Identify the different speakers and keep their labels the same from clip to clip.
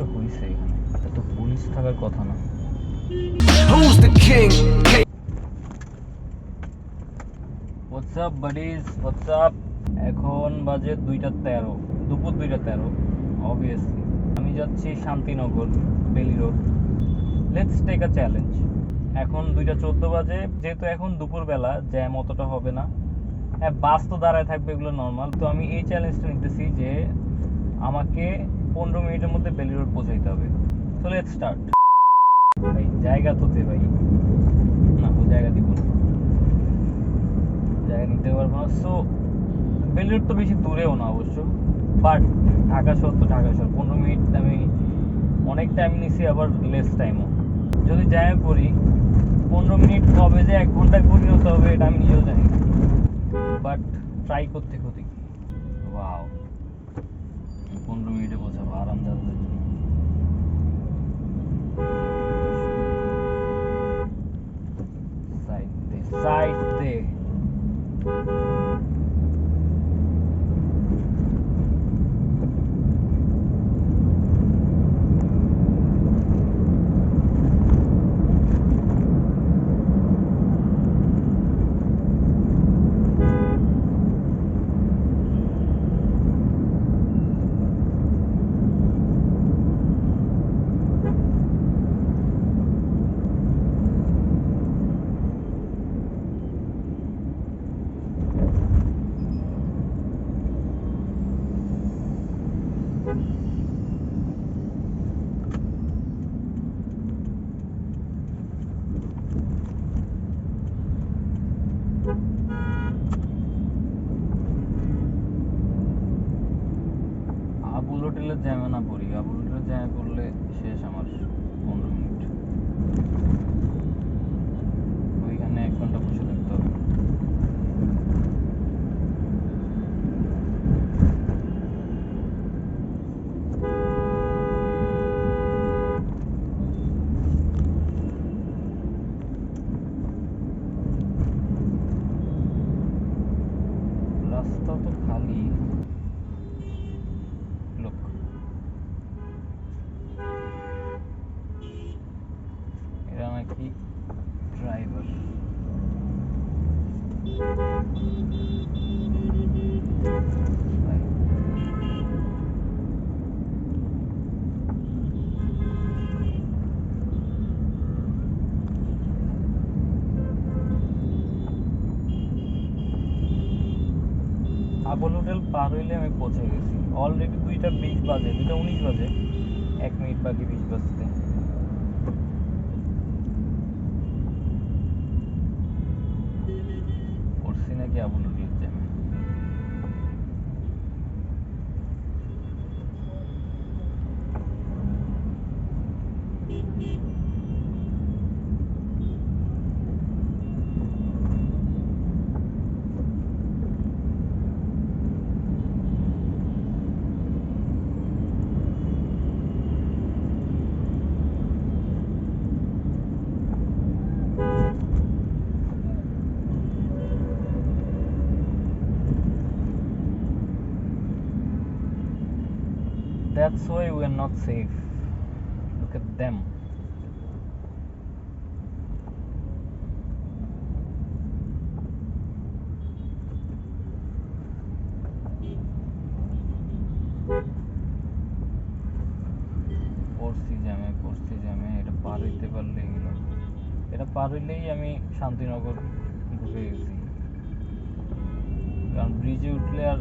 Speaker 1: একটা হইছে এখানে, এত পুলিশ থাকার কথা না।
Speaker 2: Who's the king?
Speaker 1: What's up buddies, what's up. এখন বাজে 2:13, দুপুর 2:13 অবভিয়াসলি। আমি যাচ্ছি Shantinagar, Baily Road. Let's take a challenge. এখন 2:14 বাজে, যেহেতু এখন দুপুরবেলা, জ্যাম অতটা হবে না। হ্যাঁ, বাস তো দাঁড়ায় থাকবে, এগুলো নর্মাল। তো আমি এই চ্যালেঞ্জটা নিতেছি যে আমাকে 15 মিনিটের মধ্যে বেলি রোড পৌঁছাইতে হবে। So let's start. ভাই জায়গা তো দে ভাই। না, ও জায়গা দিব না, জায়গা নিতে পারবো না। সো বেলি রোড তো বেশি দূরেও না অবশ্য, বাট ঢাকা শহর তো ঢাকা শহর। 15 মিনিট আমি অনেক টাইম নিছি, আবার লেস টাইমও। যদি জ্যামে পড়ি 15 মিনিট কবে যে 1 ঘন্টায় পরিণত হবে এটা আমি নিজেও জানি না, বাট ট্রাই করতে ক্ষতি কি। ওয়াও, 15 মিনিটে পৌঁছাবো আরাম যাত্রার জন্য। সাইড দে, সাইড দে। আবুল হোটেলের জ্যামে না পড়ি, আবুল হোটেলের জ্যামে পড়লে শেষ আমার 15 মিনিট। ওইখানে 1 ঘন্টা বসে থাকতে হবে। রাস্তা তো খালি। লোক, এরা নাকি ড্রাইভার। আবুল হোটেল পার হইলে আমি পৌঁছে গেছি অলরেডি। 2:20 বাজে, 2:19 বাজে, 1 মিনিট বাকি 20 বাজতে। পড়ছি নাকি আবুল হোটেলের জ্যামে? That's why we are not safe. Look at them. পড়ছি জ্যামে। এটা পার হইতে পারলেই হলো। এটা পার হইলেই আমি শান্তিনগর ঢুকে গেছি, কারণ ব্রিজে উঠলে আর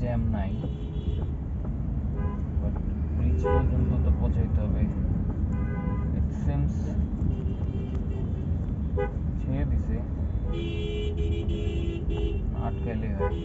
Speaker 1: জ্যাম নাই। বাট ব্রিজ পর্যন্ত তো পৌঁছাইতে হবে। ইট সিমস ছেড়ে দিছে, আটকাইলে হয়।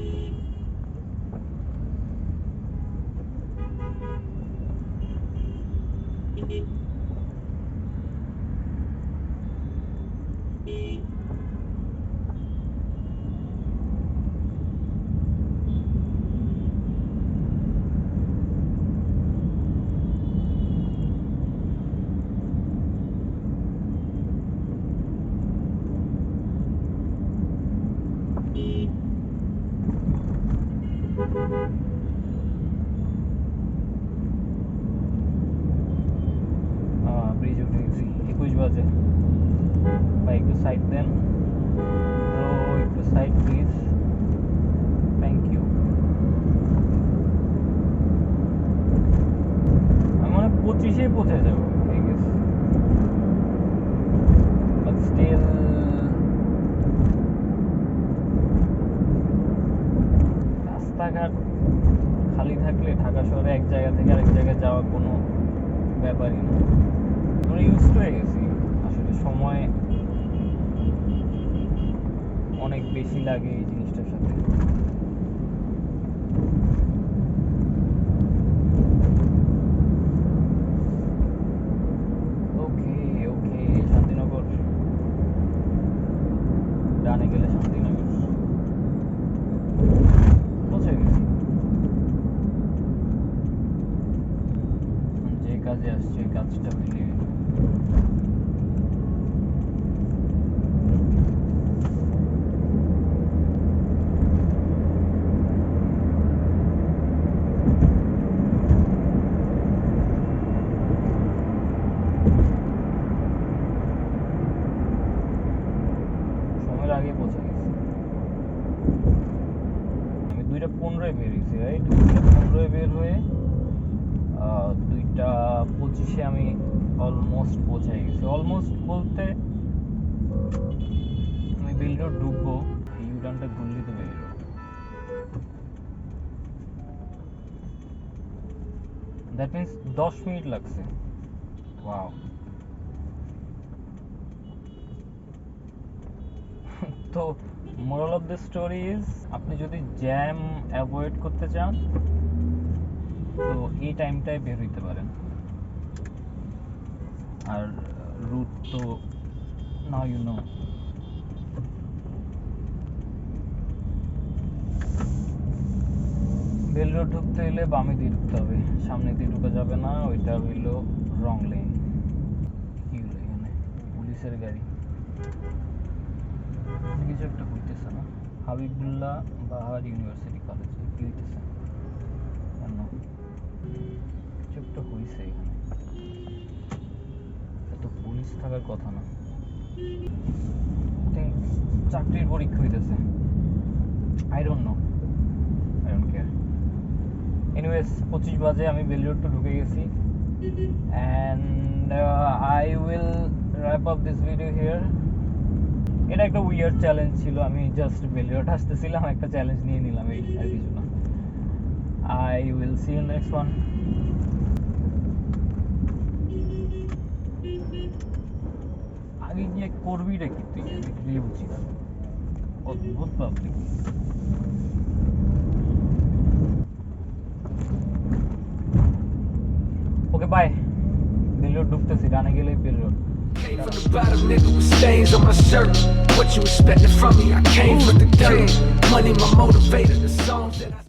Speaker 1: বাজে। ভাই একটু সাইড দেন ব্রো, একটু সাইড প্লিজ, থ্যাংক ইউ। আমি মনে 25-এ পৌঁছে যাবো আই গেস, বাট স্টিল রাস্তাঘাট খালি থাকলে ঢাকা শহরে এক জায়গা থেকে আরেক জায়গায় যাওয়া কোনো ব্যাপারই না। আমরা ইউজড হয়ে গেছি, আসলে সময় অনেক বেশি লাগে এই জিনিসটার সাথে। ওকে ওকে, শান্তিনগর, ডানে গেলে শান্তিনগর পৌঁছে গেছি। যে কাজে আসছে এই কাজটা হইলে সময়ের আগে পৌঁছে গেছি। আমি 2:15 বেরিয়েছি, রাইট? 2:15 বের হয়ে 2:25 আমি অলমোস্ট পৌঁছে গেছি। অলমোস্ট বলতে আমি বেল রোড ঢুকবো, ইউটার্নটা ঘুরলি তো Baily Road. That means 10 minute লাগছে। ওয়াও। তো moral of the story is, আপনি যদি জ্যাম অ্যাভয়েড করতে চান তো এই টাইমটায় বের হইতে পারেন। আর রুট তো now you know. Baily Road ঢুকতে হলে বামে দিয়ে ঢুকতে হবে, সামনে দিয়ে ঢুকা যাবে না, ওইটা হইল রং লেন। কি হলো এখানে? পুলিশের গাড়ি, কিছু একটা হইতেছে না? হাবিবুল্লাহ বাহার ইউনিভার্সিটি কলেজে কি হইতেছে? কেন কিছু একটা হইছে এখানে? এত পুলিশ থাকার কথা না। থিঙ্ক চাকরির পরীক্ষা হইতেছে, I don't know, I don't care. Anyways 25 বাজে আমি বেল রোড তো ঢুকে গেছি, and I will wrap up this video here. এটা একটা উইয়ার্ড চ্যালেঞ্জ ছিল, আমি জাস্ট বেল রোড আসতেছিলাম, একটা চ্যালেঞ্জ নিয়ে নিলাম, এই আর কিছু না। I will see you next one. আগে গিয়ে করবিটা কি তুই, আমি গিয়ে বুঝি না, অদ্ভুত public. Okay bye, Bel road ঢুকতেছি, ডানে গেলেই Bel road.
Speaker 2: Came from the bottom, nigga, with stains on my shirt. What you expecting from me? I came from the dirt. Money, my motivator, the songs that I